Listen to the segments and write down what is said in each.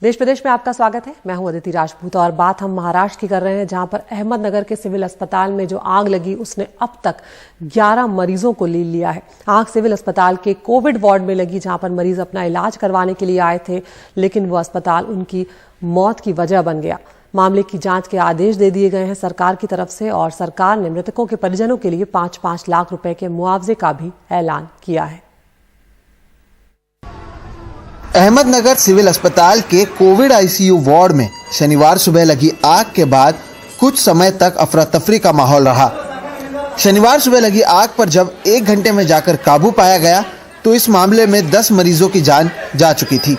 देश प्रदेश में आपका स्वागत है। मैं हूं अदिति राजपूत और बात हम महाराष्ट्र की कर रहे हैं, जहां पर अहमदनगर के सिविल अस्पताल में जो आग लगी उसने अब तक 11 मरीजों को ले लिया है। आग सिविल अस्पताल के कोविड वार्ड में लगी, जहां पर मरीज अपना इलाज करवाने के लिए आए थे, लेकिन वो अस्पताल उनकी मौत की वजह बन गया। मामले की जांच के आदेश दे दिए गए हैं सरकार की तरफ से और सरकार ने मृतकों के परिजनों के लिए 5-5 लाख रुपए के मुआवजे का भी ऐलान किया है। अहमदनगर सिविल अस्पताल के कोविड आईसीयू वार्ड में शनिवार सुबह लगी आग के बाद कुछ समय तक अफरा तफरी का माहौल रहा। शनिवार सुबह लगी आग पर जब 1 घंटे में जाकर काबू पाया गया तो इस मामले में 10 मरीजों की जान जा चुकी थी।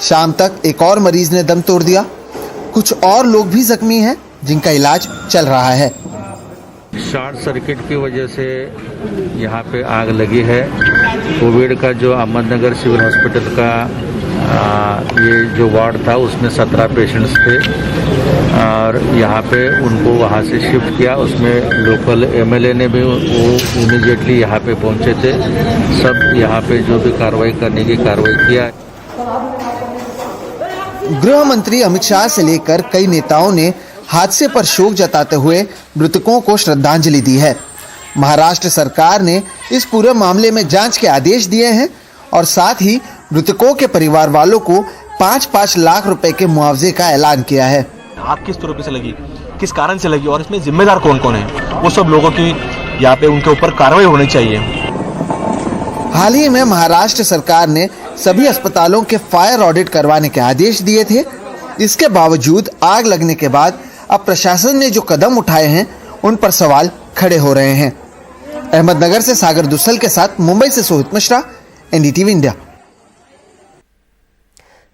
शाम तक एक और मरीज ने दम तोड़ दिया। कुछ और लोग भी जख्मी हैं जिनका इलाज चल रहा है। शॉर्ट सर्किट की वजह से यहाँ पे आग लगी है। कोविड का जो अहमदनगर सिविल हॉस्पिटल का ये जो वार्ड था उसमें 17 पेशेंट्स थे और यहाँ पे उनको वहाँ से शिफ्ट किया। उसमें लोकल एमएलए ने भी वो इमीडिएटली यहाँ पे पहुँचे थे। सब यहाँ पे जो भी कार्रवाई करने की कार्रवाई किया। गृह मंत्री अमित शाह से लेकर कई नेताओं ने हादसे पर शोक जताते हुए मृतकों को श्रद्धांजलि दी है। महाराष्ट्र सरकार ने इस पूरे मामले में जांच के आदेश दिए हैं और साथ ही मृतकों के परिवार वालों को 5-5 लाख रुपए के मुआवजे का ऐलान किया है। आग किस तरीके से लगी, किस कारण से लगी और इसमें जिम्मेदार कौन कौन है, वो सब लोगों की यहाँ पे उनके ऊपर कार्रवाई होनी चाहिए। हाल ही में महाराष्ट्र सरकार ने सभी अस्पतालों के फायर ऑडिट करवाने के आदेश दिए थे। इसके बावजूद आग लगने के बाद अब प्रशासन ने जो कदम उठाए हैं उन पर सवाल खड़े हो रहे हैं। अहमदनगर से सागर दुस्सल के साथ मुंबई से सोहित मिश्रा, एनडीटीवी इंडिया।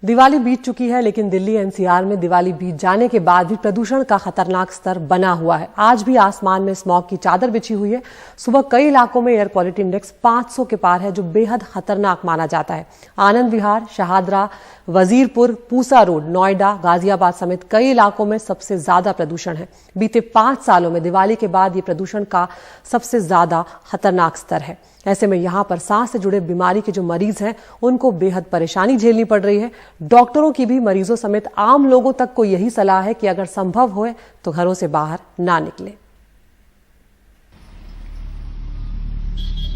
दिवाली बीत चुकी है, लेकिन दिल्ली एनसीआर में दिवाली बीत जाने के बाद भी प्रदूषण का खतरनाक स्तर बना हुआ है। आज भी आसमान में स्मॉग की चादर बिछी हुई है। सुबह कई इलाकों में एयर क्वालिटी इंडेक्स 500 के पार है, जो बेहद खतरनाक माना जाता है। आनंद विहार, शहादरा, वजीरपुर, पूसा रोड, नोएडा, गाजियाबाद समेत कई इलाकों में सबसे ज्यादा प्रदूषण है। बीते 5 सालों में दिवाली के बाद ये प्रदूषण का सबसे ज्यादा खतरनाक स्तर है। ऐसे में यहाँ पर सांस से जुड़े बीमारी के जो मरीज हैं उनको बेहद परेशानी झेलनी पड़ रही है। डॉक्टरों की भी मरीजों समेत आम लोगों तक को यही सलाह है कि अगर संभव हो तो घरों से बाहर ना निकलें।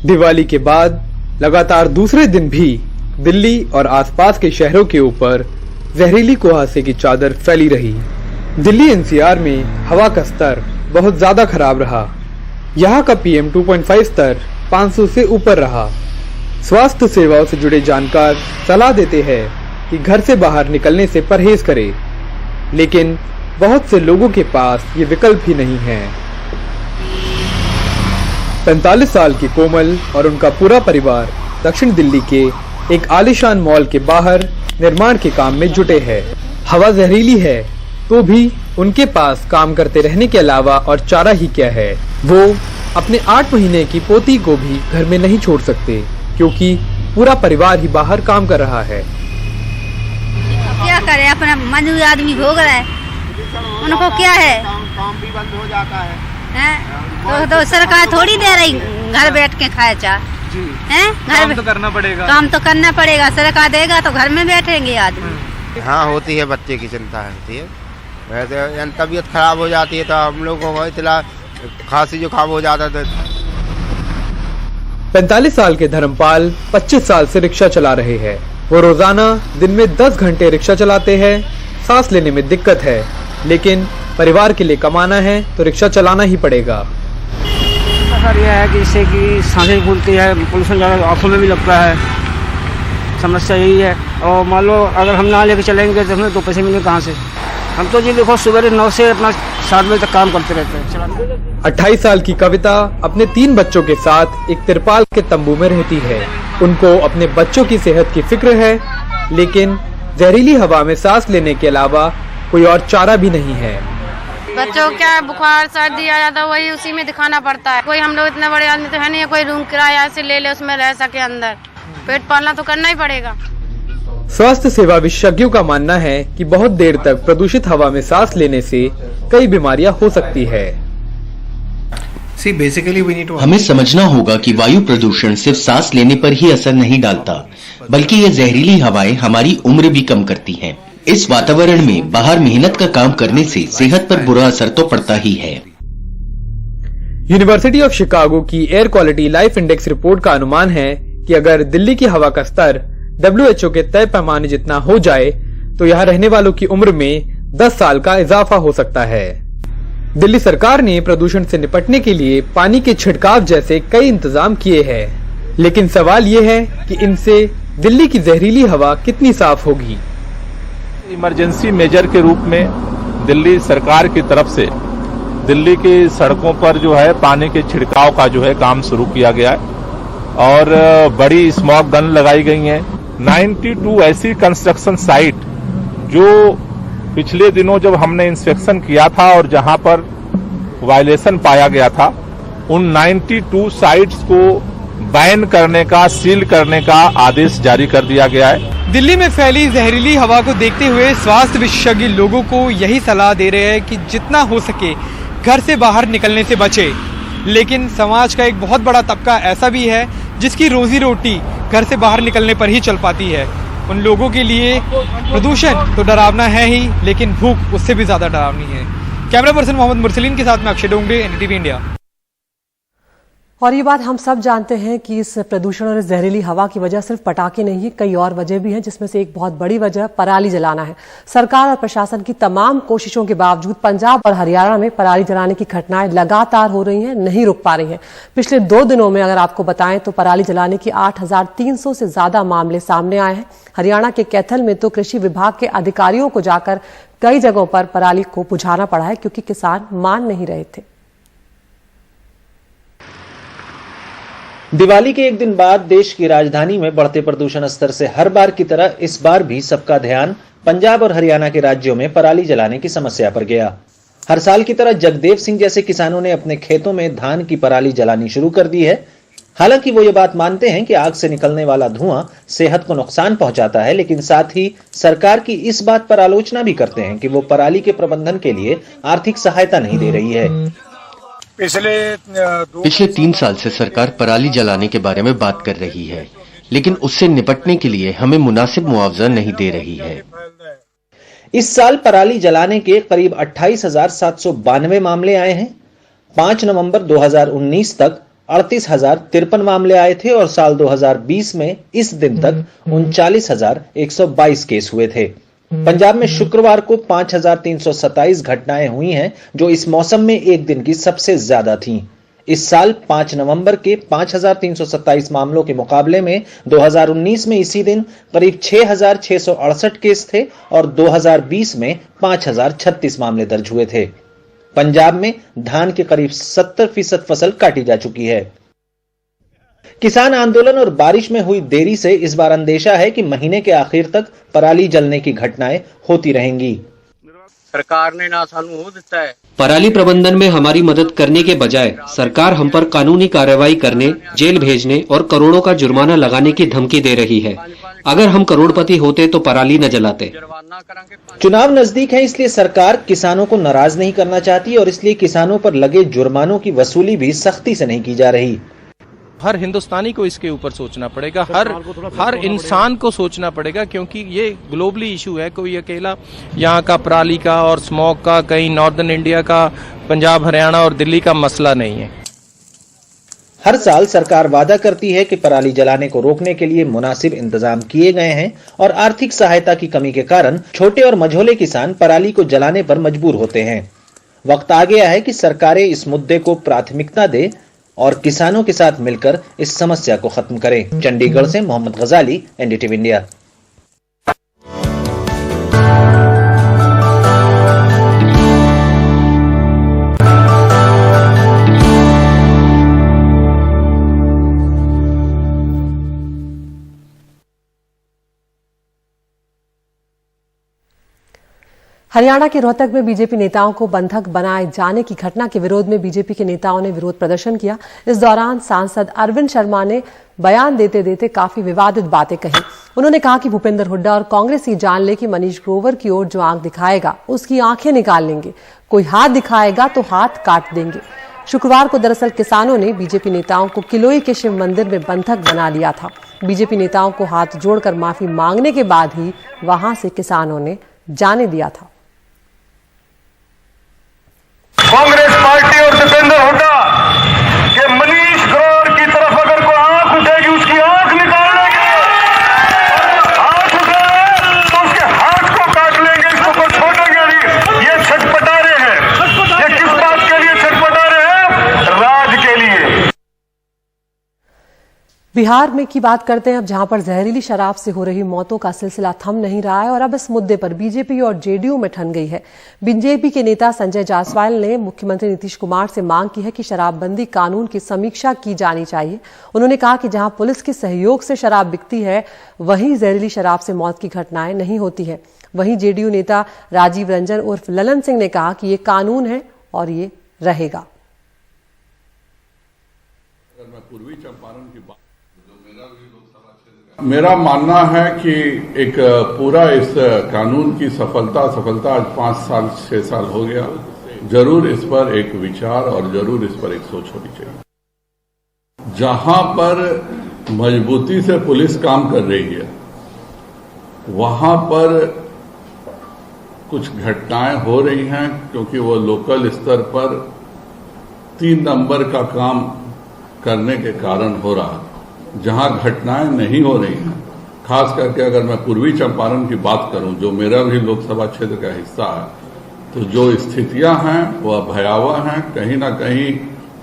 दिवाली के बाद लगातार दूसरे दिन भी दिल्ली और आसपास के शहरों के ऊपर जहरीली कुहासे की चादर फैली रही। दिल्ली एनसीआर में हवा का स्तर बहुत ज्यादा खराब रहा। यहाँ का PM 2.5 स्तर 500 से ऊपर रहा। स्वास्थ्य सेवाओं से जुड़े जानकार सलाह देते हैं कि घर से बाहर निकलने से परहेज करें, लेकिन बहुत से लोगों के पास ये विकल्प ही नहीं है। 45 साल की कोमल और उनका पूरा परिवार दक्षिण दिल्ली के एक आलीशान मॉल के बाहर निर्माण के काम में जुटे हैं। हवा जहरीली है तो भी उनके पास काम करते रहने के अलावा और चारा ही क्या है। वो अपने 8 महीने की पोती को भी घर में नहीं छोड़ सकते, क्योंकि पूरा परिवार ही बाहर काम कर रहा है। क्या करे, अपना मजदूर आदमी भोग रहा है, उनको क्या है, काम भी बंद हो जाता है। तो सरकार थोड़ी दे रही घर बैठ के खाए चाह है। काम तो करना पड़ेगा, काम तो करना पड़ेगा। सरकार देगा तो घर में बैठेंगे आदमी। हाँ होती है, बच्चे की चिंता होती है। वैसे तबीयत खराब हो जाती है तो हम लोगों को इतना खांसी जुकाम हो जाता था। 45 साल के धर्मपाल 25 साल से रिक्शा चला रहे हैं। वो रोजाना दिन में 10 घंटे रिक्शा चलाते हैं। सांस लेने में दिक्कत है, लेकिन परिवार के लिए कमाना है तो रिक्शा चलाना ही पड़ेगा। सर यह है कि इससे कि सांसें फूलती है, पोल्यूशन ज़्यादा आँखों में भी लगता है। समस्या यही है। और मान लो अगर हम ना लेके चलेंगे तो हमें 2 पैसे मिलेंगे कहाँ से। हम तो जी देखो सुबह 9 से अपना 7 बजे तक काम करते रहते हैं। 28 साल की कविता अपने 3 बच्चों के साथ एक तिरपाल के तंबू में रहती है। उनको अपने बच्चों की सेहत की फिक्र है, लेकिन जहरीली हवा में सांस लेने के अलावा कोई और चारा भी नहीं है। बच्चों को क्या बुखार सर्दी आ जाता है, वही उसी में दिखाना पड़ता है। कोई हम लोग इतने बड़े आदमी तो है नहीं, कोई रूम किराया से ले उसमें रह सके अंदर। पेट पालना तो करना ही पड़ेगा। स्वास्थ्य सेवा विशेषज्ञों का मानना है कि बहुत देर तक प्रदूषित हवा में सांस लेने से कई बीमारियां हो सकती है। हमें समझना होगा कि वायु प्रदूषण सिर्फ सांस लेने पर ही असर नहीं डालता, बल्कि ये जहरीली हवाएं हमारी उम्र भी कम करती हैं। इस वातावरण में बाहर मेहनत का काम करने से सेहत पर बुरा असर तो पड़ता ही है। यूनिवर्सिटी ऑफ शिकागो की air quality life index report का अनुमान है कि अगर दिल्ली की हवा का स्तर WHO के तय पैमाने जितना हो जाए तो यहाँ रहने वालों की उम्र में 10 साल का इजाफा हो सकता है। दिल्ली सरकार ने प्रदूषण से निपटने के लिए पानी के छिड़काव जैसे कई इंतजाम किए हैं, लेकिन सवाल ये है कि इनसे दिल्ली की जहरीली हवा कितनी साफ होगी। इमरजेंसी मेजर के रूप में दिल्ली सरकार की तरफ से दिल्ली की सड़कों पर जो है पानी के छिड़काव का जो है काम शुरू किया गया है और बड़ी स्मॉग गन लगाई गई हैं। 92 ऐसी कंस्ट्रक्शन साइट जो पिछले दिनों जब हमने इंस्पेक्शन किया था और जहां पर वायलेशन पाया गया था, उन 92 साइट्स को बैन करने का, सील करने का आदेश जारी कर दिया गया है। दिल्ली में फैली जहरीली हवा को देखते हुए स्वास्थ्य विशेषज्ञ लोगों को यही सलाह दे रहे हैं कि जितना हो सके घर से बाहर निकलने से बचे। लेकिन समाज का एक बहुत बड़ा तबका ऐसा भी है जिसकी रोजी रोटी घर से बाहर निकलने पर ही चल पाती है। उन लोगों के लिए प्रदूषण तो डरावना है ही, लेकिन भूख उससे भी ज्यादा डरावनी है। कैमरा पर्सन मोहम्मद मुरसलीन के साथ में अक्षय डोंगरे, एनडीटीवी इंडिया। और ये बात हम सब जानते हैं कि इस प्रदूषण और इस जहरीली हवा की वजह सिर्फ पटाखे नहीं है, कई और वजह भी हैं, जिसमें से एक बहुत बड़ी वजह पराली जलाना है। सरकार और प्रशासन की तमाम कोशिशों के बावजूद पंजाब और हरियाणा में पराली जलाने की घटनाएं लगातार हो रही हैं, नहीं रुक पा रही हैं। पिछले 2 दिनों में अगर आपको बताएं तो पराली जलाने की 8,300 से ज्यादा मामले सामने आए हैं। हरियाणा के कैथल में तो कृषि विभाग के अधिकारियों को जाकर कई जगहों पर पराली को बुझाना पड़ा है क्योंकि किसान मान नहीं रहे थे। दिवाली के एक दिन बाद देश की राजधानी में बढ़ते प्रदूषण स्तर से हर बार की तरह इस बार भी सबका ध्यान पंजाब और हरियाणा के राज्यों में पराली जलाने की समस्या पर गया। हर साल की तरह जगदेव सिंह जैसे किसानों ने अपने खेतों में धान की पराली जलानी शुरू कर दी है। हालांकि वो ये बात मानते हैं कि आग से निकलने वाला धुआं सेहत को नुकसान पहुंचाता है, लेकिन साथ ही सरकार की इस बात पर आलोचना भी करते हैं कि वो पराली के प्रबंधन के लिए आर्थिक सहायता नहीं दे रही है। पिछले 3 साल से सरकार पराली जलाने के बारे में बात कर रही है, लेकिन उससे निपटने के लिए हमें मुनासिब मुआवजा नहीं दे रही है। इस साल पराली जलाने के करीब 28,792 मामले आए हैं। 5 नवंबर 2019 तक 38,053 मामले आए थे और साल 2020 में इस दिन तक 39,122 केस हुए थे। पंजाब में शुक्रवार को 5,327 घटनाएं हुई हैं, जो इस मौसम में एक दिन की सबसे ज्यादा थीं। इस साल 5 नवंबर के 5,327 मामलों के मुकाबले में 2019 में इसी दिन करीब 6,668 केस थे और 2020 में 5,036 मामले दर्ज हुए थे। पंजाब में धान के करीब 70% फसल काटी जा चुकी है। किसान आंदोलन और बारिश में हुई देरी से इस बार अंदेशा है कि महीने के आखिर तक पराली जलने की घटनाएं होती रहेंगी। सरकार ने ना सानू हो दिता है। पराली प्रबंधन में हमारी मदद करने के बजाय सरकार हम पर कानूनी कार्रवाई करने, जेल भेजने और करोड़ों का जुर्माना लगाने की धमकी दे रही है। अगर हम करोड़पति होते तो पराली न जलाते। चुनाव नजदीक है, इसलिए सरकार किसानों को नाराज नहीं करना चाहती और इसलिए किसानों पर लगे जुर्मानों की वसूली भी सख्ती से नहीं की जा रही। हर हिंदुस्तानी को इसके ऊपर सोचना पड़ेगा, हर इंसान को सोचना पड़ेगा, क्योंकि ये ग्लोबली इशू है। कोई अकेला यहाँ का पराली का और स्मोक का, कहीं नॉर्दर्न इंडिया का, पंजाब हरियाणा और दिल्ली का मसला नहीं है। हर साल सरकार वादा करती है कि पराली जलाने को रोकने के लिए मुनासिब इंतजाम किए गए हैं और आर्थिक सहायता की कमी के कारण छोटे और मझोले किसान पराली को जलाने पर मजबूर होते हैं। वक्त आ गया है कि सरकारें इस मुद्दे को प्राथमिकता दे और किसानों के साथ मिलकर इस समस्या को खत्म करें। चंडीगढ़ से मोहम्मद गजाली, एनडीटीवी इंडिया। हरियाणा के रोहतक में बीजेपी नेताओं को बंधक बनाए जाने की घटना के विरोध में बीजेपी के नेताओं ने विरोध प्रदर्शन किया। इस दौरान सांसद अरविंद शर्मा ने बयान देते देते काफी विवादित बातें कही। उन्होंने कहा कि भूपेंद्र हुड्डा और कांग्रेस ही जान ले कि मनीष ग्रोवर की ओर जो आंख दिखाएगा उसकी आंखें निकाल लेंगे, कोई हाथ दिखाएगा तो हाथ काट देंगे। शुक्रवार को दरअसल किसानों ने बीजेपी नेताओं को किलोई के शिव मंदिर में बंधक बना लिया था। बीजेपी नेताओं को हाथ जोड़कर माफी मांगने के बाद ही वहां से किसानों ने जाने दिया था। कांग्रेस पार्टी और दीपेंद्र हुड्डा के मनीष ग्रोवर की तरफ अगर कोई आंख उठेगी उसकी आंख निकाल लेंगे, हाथ उठेगा तो उसके हाथ को काट लेंगे, इसको कोई छोड़ेंगे नहीं। ये छटपटा रहे हैं, ये किस बात के लिए छटपटा रहे हैं? राज के लिए। बिहार में की बात करते हैं अब, जहां पर जहरीली शराब से हो रही मौतों का सिलसिला थम नहीं रहा है और अब इस मुद्दे पर बीजेपी और जेडीयू में ठन गई है। बीजेपी के नेता संजय जायसवाल ने मुख्यमंत्री नीतीश कुमार से मांग की है कि शराबबंदी कानून की समीक्षा की जानी चाहिए। उन्होंने कहा कि जहां पुलिस के सहयोग से शराब बिकती है वहीं जहरीली शराब से मौत की घटनाएं नहीं होती है। वहीं जेडीयू नेता राजीव रंजन उर्फ ललन सिंह ने कहा कि ये कानून है और ये रहेगा। पूर्वी चंपारण की बात, मेरा मानना है कि एक पूरा इस कानून की सफलता आज 5 साल 6 साल हो गया। जरूर इस पर एक विचार और जरूर इस पर एक सोच होनी चाहिए। जहां पर मजबूती से पुलिस काम कर रही है वहां पर कुछ घटनाएं हो रही हैं, क्योंकि वो लोकल स्तर पर 3 नंबर का काम करने के कारण हो रहा है। जहां घटनाएं नहीं हो रही हैं, खास करके अगर मैं पूर्वी चंपारण की बात करूं जो मेरा भी लोकसभा क्षेत्र का हिस्सा है, तो जो स्थितियां हैं वह भयावह हैं। कहीं ना कहीं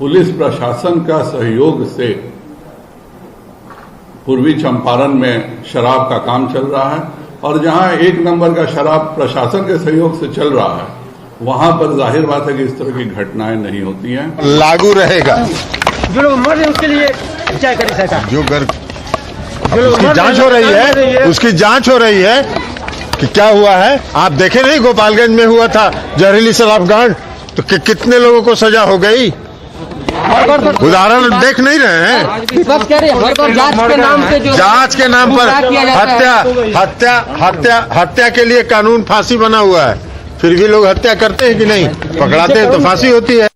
पुलिस प्रशासन का सहयोग से पूर्वी चंपारण में शराब का काम चल रहा है और जहां 1 नंबर का शराब प्रशासन के सहयोग से चल रहा है वहां पर जाहिर बात है कि इस तरह की घटनाएं नहीं होती हैं। लागू रहेगा, जो लोग मर रहे हैं उसके लिए क्या करे सरकार? जो उसकी जांच हो रही है, उसकी जांच हो रही है कि क्या हुआ है। आप देखे नहीं गोपालगंज में हुआ था जहरीली शराब कांड, तो कितने लोगों को सजा हो गई। उदाहरण देख नहीं रहे हैं। जांच के नाम पर हत्या के लिए कानून फांसी बना हुआ है, फिर भी लोग हत्या करते हैं कि नहीं? पकड़ाते हैं तो फांसी होती है।